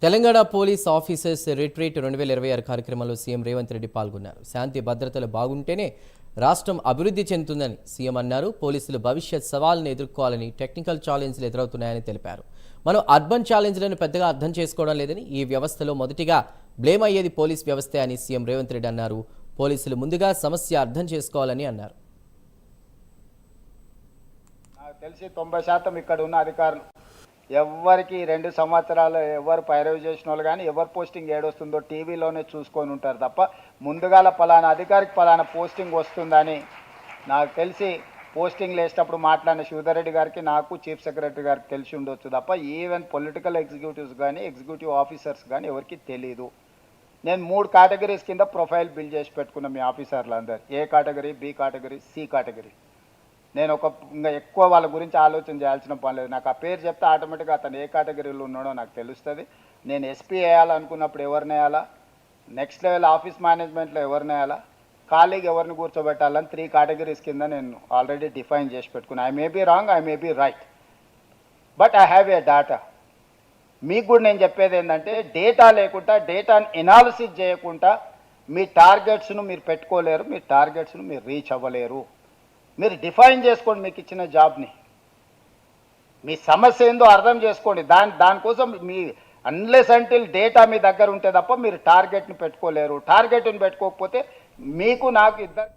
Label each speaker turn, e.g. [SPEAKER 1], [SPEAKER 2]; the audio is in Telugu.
[SPEAKER 1] తెలంగాణ పోలీస్ ఆఫీసర్స్ రిట్రీట్ 2026 కార్యక్రమంలో సీఎం రేవంత్ రెడ్డి పాల్గొన్నారు. శాంతి భద్రతలు బాగుంటేనే రాష్ట్రం అభివృద్ధి చెందుతుందని సీఎం అన్నారు. పోలీసులు భవిష్యత్ సవాళ్లను ఎదుర్కోవాలని, టెక్నికల్ ఛాలెంజ్లు ఎదురవుతున్నాయని తెలిపారు. మనం అర్బన్ ఛాలెంజ్లను పెద్దగా అర్థం చేసుకోవడం లేదని, ఈ వ్యవస్థలో మొదటిగా బ్లేమ్ అయ్యేది పోలీస్ వ్యవస్థే అని సీఎం రేవంత్ రెడ్డి అన్నారు. పోలీసులు ముందుగా సమస్య అర్థం చేసుకోవాలని అన్నారు.
[SPEAKER 2] నాకు తెలిసి 90% ఇక్కడ ఉన్న అధికారులు ఎవరికి 2 సంవత్సరాలు ఎవరు పైరవి చేసిన వాళ్ళు కానీ ఎవరు పోస్టింగ్ ఏడొస్తుందో టీవీలోనే చూసుకొని ఉంటారు తప్ప ముందుగాల పలానా అధికారికి పలానా పోస్టింగ్ వస్తుందని నాకు తెలిసి పోస్టింగ్ వేసేటప్పుడు మాట్లాడిన శివధర్ రెడ్డి గారికి, నాకు చీఫ్ సెక్రటరీ గారికి తెలిసి ఉండొచ్చు తప్ప ఈవెన్ పొలిటికల్ ఎగ్జిక్యూటివ్స్ కానీ ఎగ్జిక్యూటివ్ ఆఫీసర్స్ కానీ ఎవరికి తెలీదు. నేను 3 కేటగిరీస్ కింద ప్రొఫైల్ బిల్డ్ చేసి పెట్టుకున్న మీ ఆఫీసర్లు అందరు, A category, B category, C category. నేను ఇంకా ఎక్కువ వాళ్ళ గురించి ఆలోచన చేయాల్సిన పని లేదు. నాకు ఆ పేరు చెప్తే ఆటోమేటిక్గా అతను ఏ కేటగిరీలో ఉన్నాడో నాకు తెలుస్తుంది. నేను ఎస్పీ వేయాలనుకున్నప్పుడు ఎవరిని వేయాలా, నెక్స్ట్ లెవెల్ ఆఫీస్ మేనేజ్మెంట్లో ఎవరిని వేయాలా, ఖాళీగా ఎవరిని కూర్చోబెట్టాలని 3 కేటగిరీస్ కింద నేను ఆల్రెడీ డిఫైన్ చేసి పెట్టుకున్నాను. I may be wrong, I may be right, but I have a data. మీకు కూడా నేను చెప్పేది ఏంటంటే, డేటా లేకుండా, డేటాను ఎనాలిసిస్ చేయకుండా మీ టార్గెట్స్ను మీరు పెట్టుకోలేరు, మీ టార్గెట్స్ను మీరు రీచ్ అవ్వలేరు. మీరు డిఫైన్ చేసుకోండి మీకు ఇచ్చిన జాబ్ని, మీ సమస్య ఏందో అర్థం చేసుకోండి. దానికోసం మీ అన్లెస్ అంటిల్ డేటా మీ దగ్గర ఉంటే తప్ప మీరు టార్గెట్ని పెట్టుకోలేరు. టార్గెట్ని పెట్టుకోకపోతే మీకు నాకు ఇద్దరు